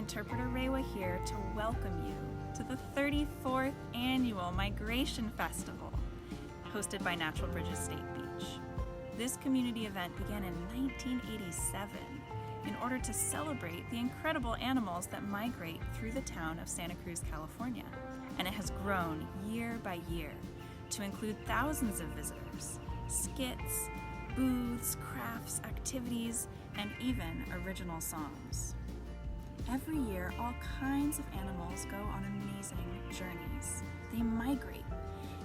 Interpreter Rewa here to welcome you to the 34th Annual Migration Festival, hosted by Natural Bridges State Beach. This community event began in 1987 in order to celebrate the incredible animals that migrate through the town of Santa Cruz, California, and it has grown year by year to include thousands of visitors, skits, booths, crafts, activities, and even original songs. Every year, all kinds of animals go on amazing journeys. They migrate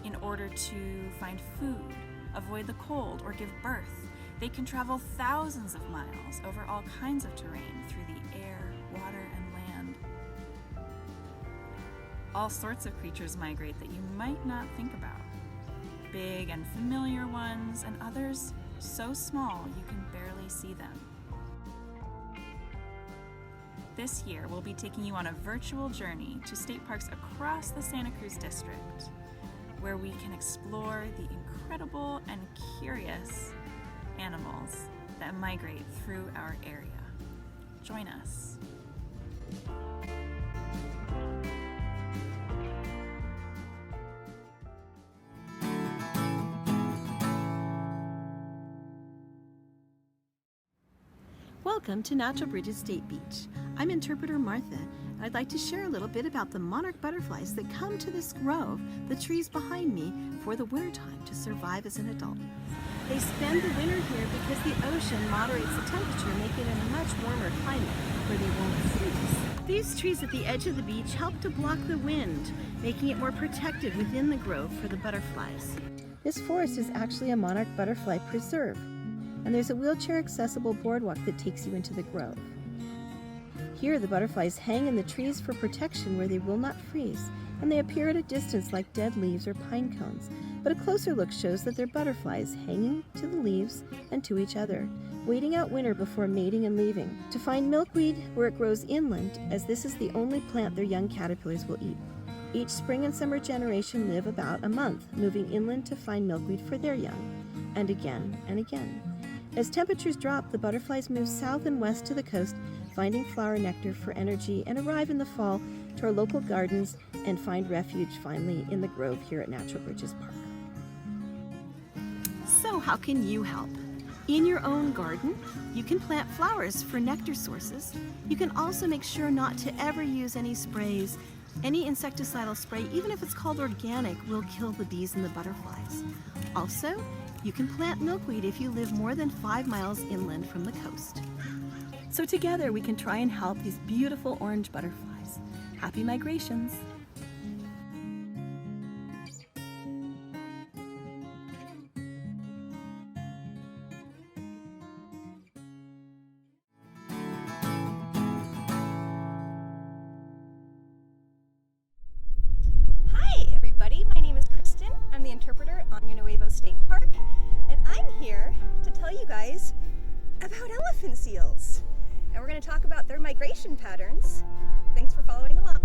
in order to find food, avoid the cold, or give birth. They can travel thousands of miles over all kinds of terrain through the air, water, and land. All sorts of creatures migrate that you might not think about. Big and familiar ones, and others so small you can barely see them. This year, we'll be taking you on a virtual journey to state parks across the Santa Cruz district, where we can explore the incredible and curious animals that migrate through our area. Join us. Welcome to Natural Bridges State Beach. I'm Interpreter Martha, and I'd like to share a little bit about the monarch butterflies that come to this grove, the trees behind me, for the wintertime to survive as an adult. They spend the winter here because the ocean moderates the temperature, making it a much warmer climate where they won't freeze. These trees at the edge of the beach help to block the wind, making it more protected within the grove for the butterflies. This forest is actually a monarch butterfly preserve, and there's a wheelchair-accessible boardwalk that takes you into the grove. Here, the butterflies hang in the trees for protection where they will not freeze, and they appear at a distance like dead leaves or pine cones, but a closer look shows that they're butterflies hanging to the leaves and to each other, waiting out winter before mating and leaving, to find milkweed where it grows inland, as this is the only plant their young caterpillars will eat. Each spring and summer generation live about a month, moving inland to find milkweed for their young, and again and again. As temperatures drop, the butterflies move south and west to the coast, finding flower nectar for energy, and arrive in the fall to our local gardens and find refuge finally in the grove here at Natural Bridges Park. So how can you help? In your own garden, you can plant flowers for nectar sources. You can also make sure not to ever use any sprays. Any insecticidal spray, even if it's called organic, will kill the bees and the butterflies. Also, you can plant milkweed if you live more than 5 miles inland from the coast. So together we can try and help these beautiful orange butterflies. Happy migrations! Hi everybody, my name is Kristen. I'm the interpreter at Año Nuevo State Park, and I'm here to tell you guys about elephant seals. And we're going to talk about their migration patterns. Thanks for following along.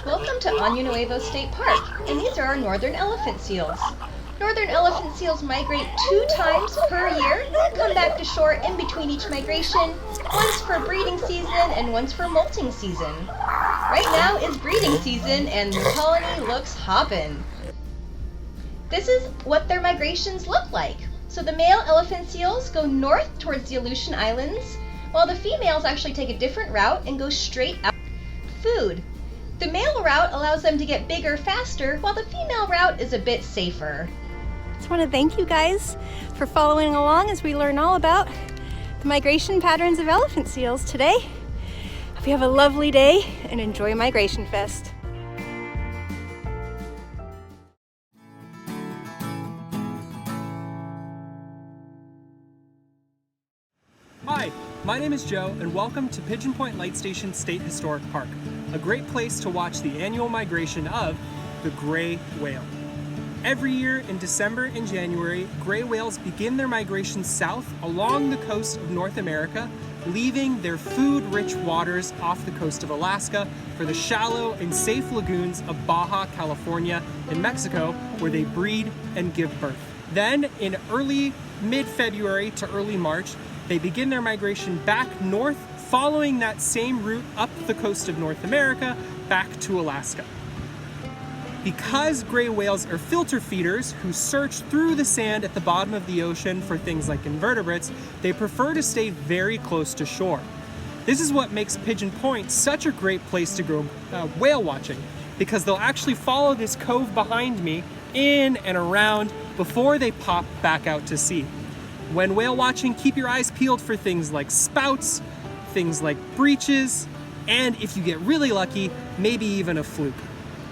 Welcome to Año Nuevo State Park, and these are our northern elephant seals. Northern elephant seals migrate 2 times per year and come back to shore in between each migration, once for breeding season and once for molting season. Right now is breeding season and the colony looks hoppin'. This is what their migrations look like. So the male elephant seals go north towards the Aleutian Islands, while the females actually take a different route and go straight out. Food. The male route allows them to get bigger faster, while the female route is a bit safer. Just want to thank you guys for following along as we learn all about the migration patterns of elephant seals today. Hope you have a lovely day and enjoy Migration Fest. Hi, my name is Joe, and welcome to Pigeon Point Light Station State Historic Park, a great place to watch the annual migration of the gray whale. Every year in December and January, gray whales begin their migration south along the coast of North America, leaving their food-rich waters off the coast of Alaska for the shallow and safe lagoons of Baja California in Mexico, where they breed and give birth. Then, in mid-February to early March, they begin their migration back north following that same route up the coast of North America back to Alaska. Because gray whales are filter feeders who search through the sand at the bottom of the ocean for things like invertebrates, they prefer to stay very close to shore. This is what makes Pigeon Point such a great place to go whale watching, because they'll actually follow this cove behind me in and around before they pop back out to sea. When whale watching, keep your eyes peeled for things like spouts, things like breaches, and if you get really lucky, maybe even a fluke,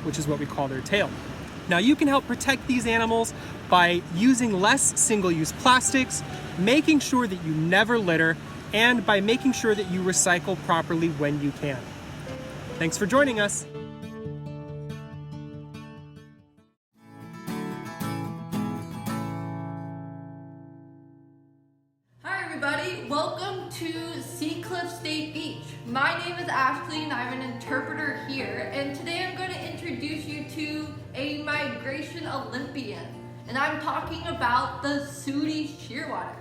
which is what we call their tail. Now you can help protect these animals by using less single-use plastics, making sure that you never litter, and by making sure that you recycle properly when you can. Thanks for joining us. Hi everybody, welcome to Seacliff State Beach. My name is Ashley and I'm an interpreter here, and today I'm going to introduce you to a migration Olympian, and I'm talking about the sooty shearwater.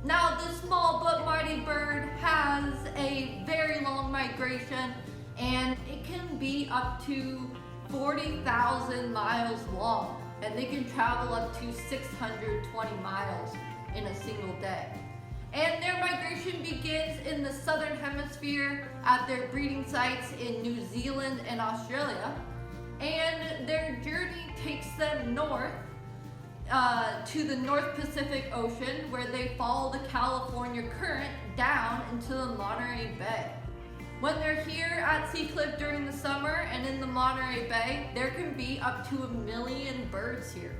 Now this small but mighty bird has a very long migration, and it can be up to 40,000 miles long, and they can travel up to 620 miles in a single day. And their migration begins in the southern hemisphere at their breeding sites in New Zealand and Australia. And their journey takes them north to the North Pacific Ocean, where they follow the California current down into the Monterey Bay. When they're here at Seacliff during the summer and in the Monterey Bay, there can be up to 1 million birds here.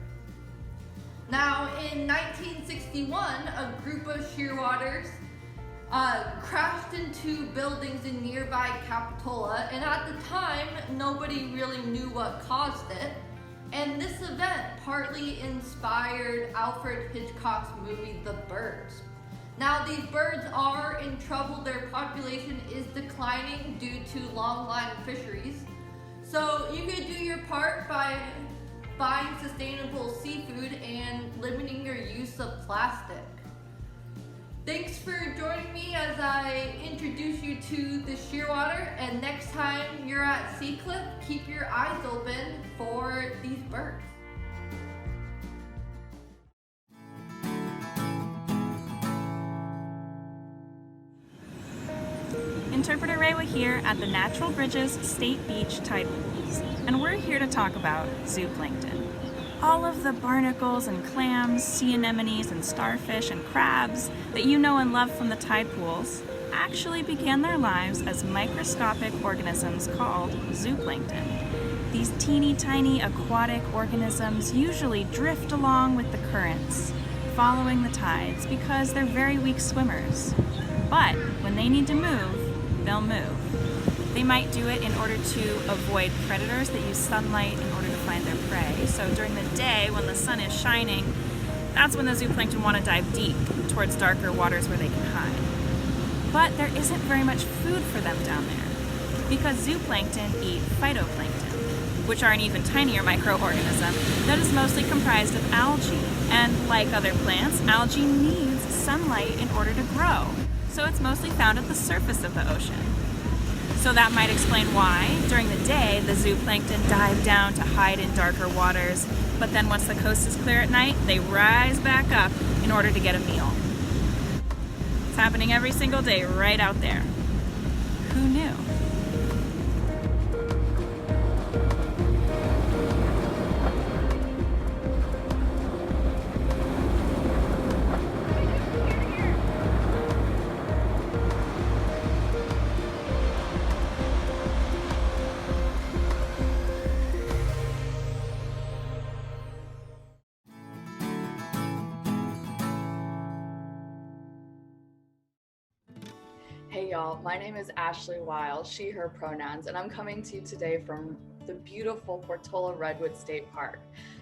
Now, in 1961, a group of shearwaters crashed into buildings in nearby Capitola, and at the time, nobody really knew what caused it. And this event partly inspired Alfred Hitchcock's movie, The Birds. Now, these birds are in trouble. Their population is declining due to longline fisheries. So you could do your part by buying sustainable seafood and limiting your use of plastic. Thanks for joining me as I introduce you to the shearwater, and next time you're at Seacliff, keep your eyes open for these birds. Interpreter Raywa here at the Natural Bridges State Beach Tide Pools, and we're here to talk about zooplankton. All of the barnacles and clams, sea anemones and starfish and crabs that you know and love from the tide pools actually began their lives as microscopic organisms called zooplankton. These teeny tiny aquatic organisms usually drift along with the currents, following the tides because they're very weak swimmers. But when they need to move, they'll move. They might do it in order to avoid predators that use sunlight in order to find their prey. So during the day, when the sun is shining, that's when the zooplankton want to dive deep towards darker waters where they can hide. But there isn't very much food for them down there, because zooplankton eat phytoplankton, which are an even tinier microorganism that is mostly comprised of algae. And like other plants, algae needs sunlight in order to grow. So it's mostly found at the surface of the ocean. So that might explain why, during the day, the zooplankton dive down to hide in darker waters, but then once the coast is clear at night, they rise back up in order to get a meal. It's happening every single day right out there. Who knew? Hey y'all, my name is Ashley Wild, she, her pronouns, and I'm coming to you today from the beautiful Portola Redwood State Park.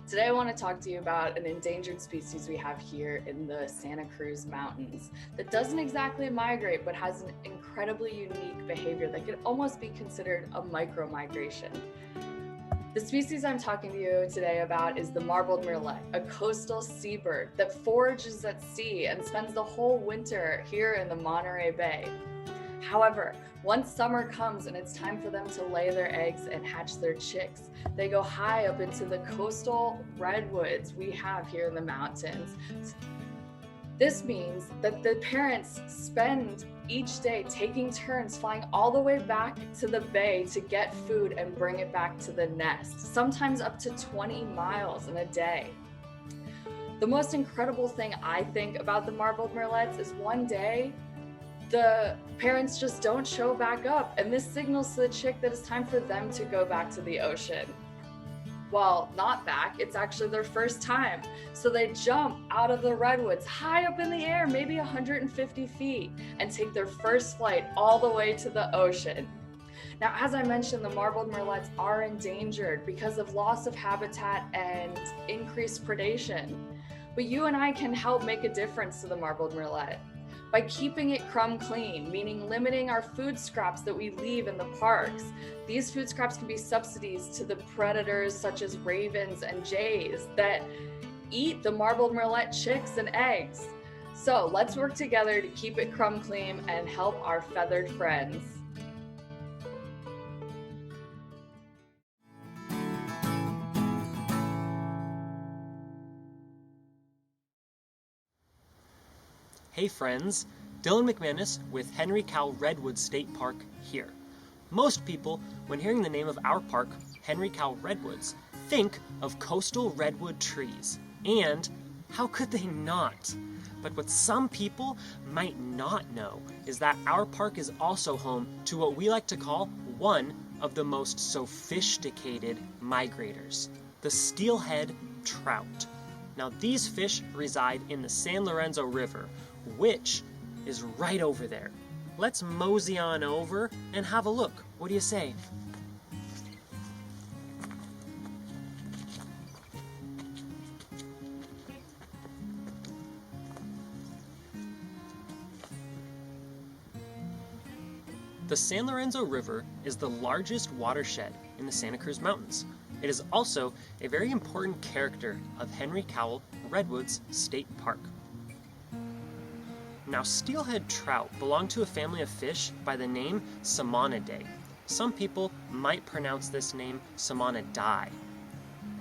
Today I want to talk to you about an endangered species we have here in the Santa Cruz Mountains that doesn't exactly migrate but has an incredibly unique behavior that could almost be considered a micro-migration. The species I'm talking to you today about is the marbled murrelet, a coastal seabird that forages at sea and spends the whole winter here in the Monterey Bay. However, once summer comes and it's time for them to lay their eggs and hatch their chicks, they go high up into the coastal redwoods we have here in the mountains. This means that the parents spend each day taking turns flying all the way back to the bay to get food and bring it back to the nest, sometimes up to 20 miles in a day. The most incredible thing I think about the marbled murrelets is one day, the parents just don't show back up, and this signals to the chick that it's time for them to go back to the ocean. Well, not back, it's actually their first time. So they jump out of the redwoods high up in the air, maybe 150 feet, and take their first flight all the way to the ocean. Now, as I mentioned, the marbled murrelets are endangered because of loss of habitat and increased predation. But you and I can help make a difference to the marbled murrelet by keeping it crumb clean, meaning limiting our food scraps that we leave in the parks. These food scraps can be subsidies to the predators such as ravens and jays that eat the marbled murrelet chicks and eggs. So let's work together to keep it crumb clean and help our feathered friends. Hey friends, Dylan McManus with Henry Cowell Redwood State Park here. Most people, when hearing the name of our park, Henry Cowell Redwoods, think of coastal redwood trees. And how could they not? But what some people might not know is that our park is also home to what we like to call one of the most sophisticated migrators, the steelhead trout. Now these fish reside in the San Lorenzo River, which is right over there. Let's mosey on over and have a look. What do you say? The San Lorenzo River is the largest watershed in the Santa Cruz Mountains. It is also a very important character of Henry Cowell Redwoods State Park. Now, steelhead trout belong to a family of fish by the name Samanidae. Some people might pronounce this name Samanidae.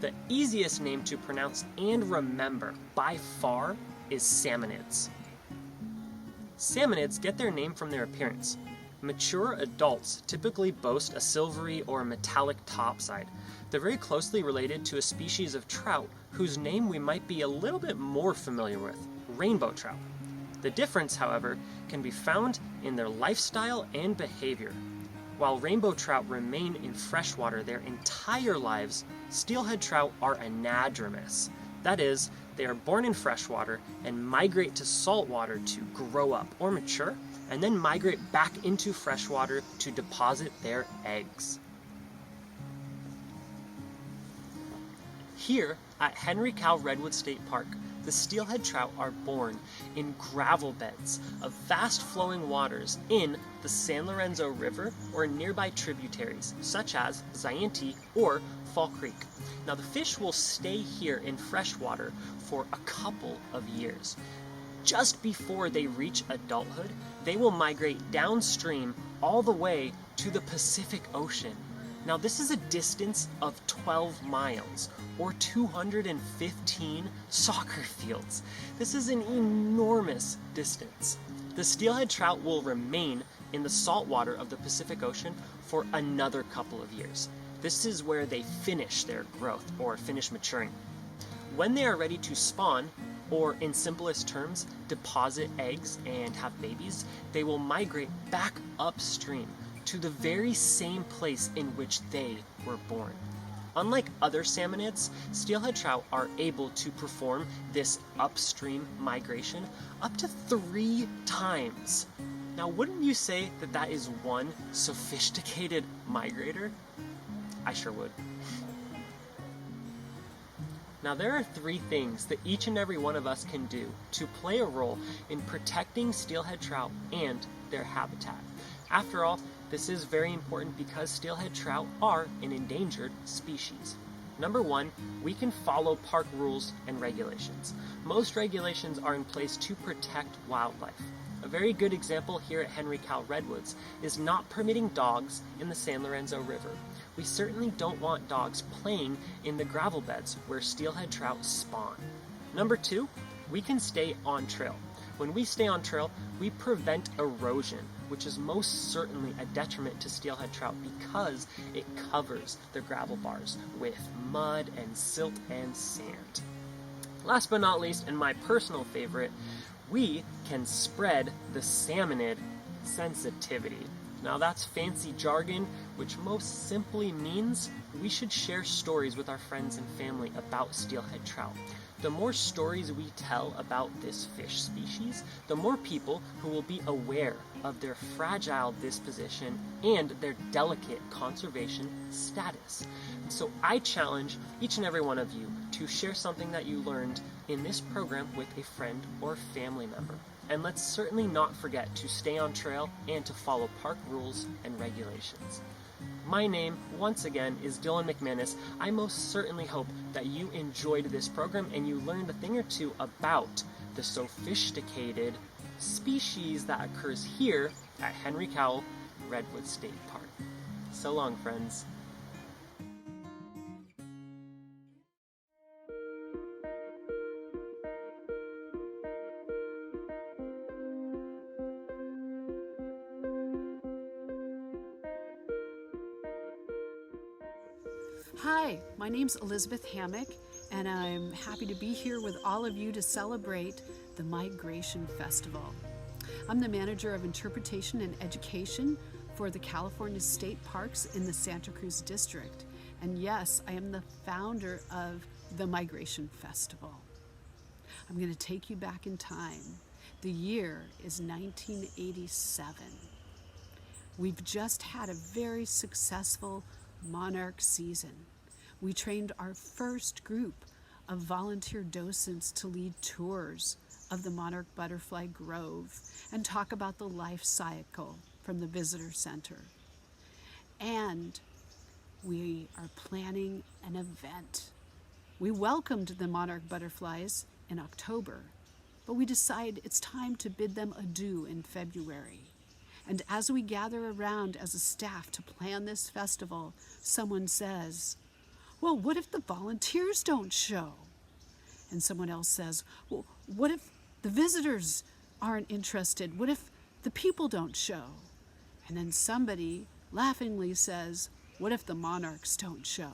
The easiest name to pronounce and remember by far is salmonids. Salmonids get their name from their appearance. Mature adults typically boast a silvery or metallic topside. They're very closely related to a species of trout whose name we might be a little bit more familiar with, rainbow trout. The difference, however, can be found in their lifestyle and behavior. While rainbow trout remain in freshwater their entire lives, steelhead trout are anadromous. That is, they are born in freshwater and migrate to saltwater to grow up or mature, and then migrate back into freshwater to deposit their eggs. Here at Henry Cowell Redwood State Park, the steelhead trout are born in gravel beds of fast-flowing waters in the San Lorenzo River or nearby tributaries, such as Zayante or Fall Creek. Now, the fish will stay here in freshwater for a couple of years. Just before they reach adulthood, they will migrate downstream all the way to the Pacific Ocean. Now, this is a distance of 12 miles, or 215 soccer fields. This is an enormous distance. The steelhead trout will remain in the saltwater of the Pacific Ocean for another couple of years. This is where they finish their growth, or finish maturing. When they are ready to spawn, or in simplest terms, deposit eggs and have babies, they will migrate back upstream to the very same place in which they were born. Unlike other salmonids, steelhead trout are able to perform this upstream migration up to 3 times. Now, wouldn't you say that that is one sophisticated migrator? I sure would. Now, there are 3 things that each and every one of us can do to play a role in protecting steelhead trout and their habitat. After all, this is very important because steelhead trout are an endangered species. Number 1, we can follow park rules and regulations. Most regulations are in place to protect wildlife. A very good example here at Henry Cowell Redwoods is not permitting dogs in the San Lorenzo River. We certainly don't want dogs playing in the gravel beds where steelhead trout spawn. Number 2, we can stay on trail. When we stay on trail, we prevent erosion, which is most certainly a detriment to steelhead trout because it covers the gravel bars with mud and silt and sand. Last but not least, and my personal favorite, we can spread the salmonid sensitivity. Now that's fancy jargon, which most simply means we should share stories with our friends and family about steelhead trout. The more stories we tell about this fish species, the more people who will be aware of their fragile disposition and their delicate conservation status. And so I challenge each and every one of you to share something that you learned in this program with a friend or family member. And let's certainly not forget to stay on trail and to follow park rules and regulations. My name, once again, is Dylan McManus. I most certainly hope that you enjoyed this program and you learned a thing or two about the sophisticated species that occurs here at Henry Cowell Redwood State Park. So long, friends. Hi, my name's Elizabeth Hammock, and I'm happy to be here with all of you to celebrate the Migration Festival. I'm the manager of interpretation and education for the California State Parks in the Santa Cruz district. And yes, I am the founder of the Migration Festival. I'm going to take you back in time. The year is 1987. We've just had a very successful monarch season. We trained our first group of volunteer docents to lead tours of the monarch butterfly grove and talk about the life cycle from the visitor center. And we are planning an event. We welcomed the monarch butterflies in October, but we decide it's time to bid them adieu in February. And as we gather around as a staff to plan this festival, someone says, well, what if the volunteers don't show? And someone else says, well, what if the visitors aren't interested? What if the people don't show? And then somebody laughingly says, what if the monarchs don't show?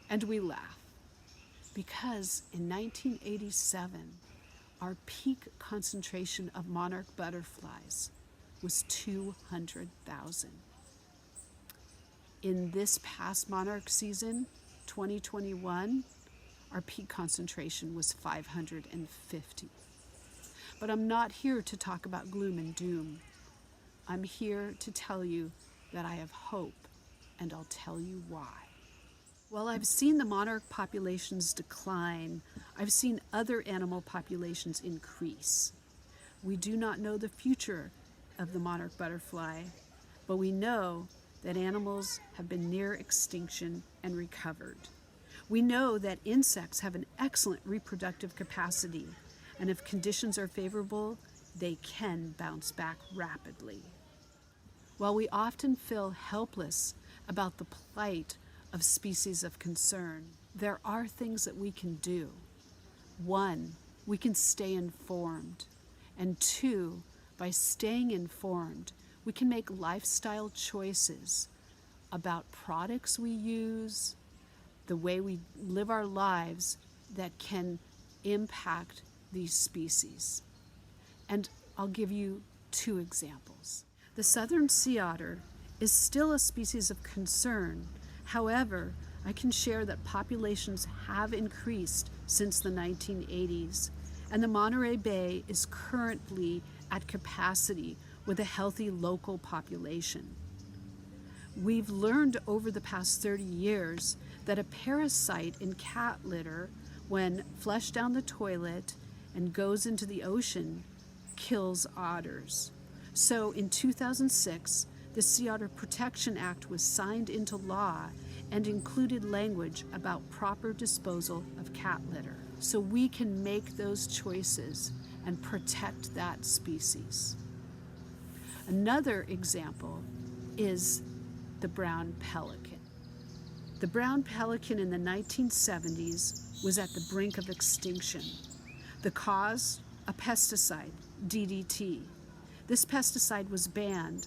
And we laugh. Because in 1987, our peak concentration of monarch butterflies was 200,000. In this past monarch season, 2021, our peak concentration was 550. But I'm not here to talk about gloom and doom. I'm here to tell you that I have hope, and I'll tell you why. While I've seen the monarch populations decline, I've seen other animal populations increase. We do not know the future of the monarch butterfly, but we know that animals have been near extinction and recovered. We know that insects have an excellent reproductive capacity, and if conditions are favorable, they can bounce back rapidly. While we often feel helpless about the plight of species of concern, there are things that we can do. 1, we can stay informed, and 2, by staying informed, we can make lifestyle choices about products we use, the way we live our lives that can impact these species. And I'll give you 2 examples. The southern sea otter is still a species of concern. However, I can share that populations have increased since the 1980s, and the Monterey Bay is currently at capacity with a healthy local population. We've learned over the past 30 years that a parasite in cat litter, when flushed down the toilet and goes into the ocean, kills otters. So in 2006, the Sea Otter Protection Act was signed into law and included language about proper disposal of cat litter. So we can make those choices and protect that species. Another example is the brown pelican. The brown pelican in the 1970s was at the brink of extinction. The cause? A pesticide, DDT. This pesticide was banned,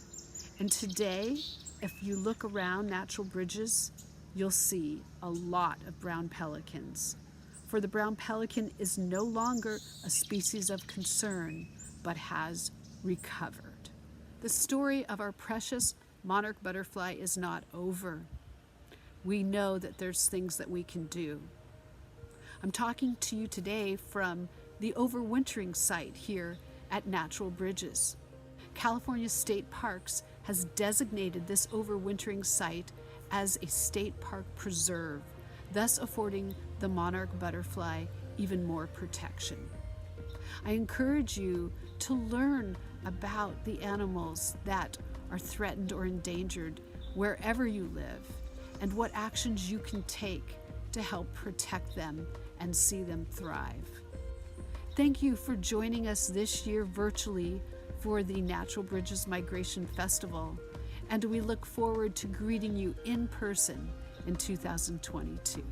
and today, if you look around natural bridges, you'll see a lot of brown pelicans. For the brown pelican is no longer a species of concern, but has recovered. The story of our precious monarch butterfly is not over. We know that there's things that we can do. I'm talking to you today from the overwintering site here at Natural Bridges. California State Parks has designated this overwintering site as a state park preserve, thus affording the monarch butterfly even more protection. I encourage you to learn about the animals that are threatened or endangered wherever you live and what actions you can take to help protect them and see them thrive. Thank you for joining us this year virtually for the Natural Bridges Migration Festival, and we look forward to greeting you in person in 2022.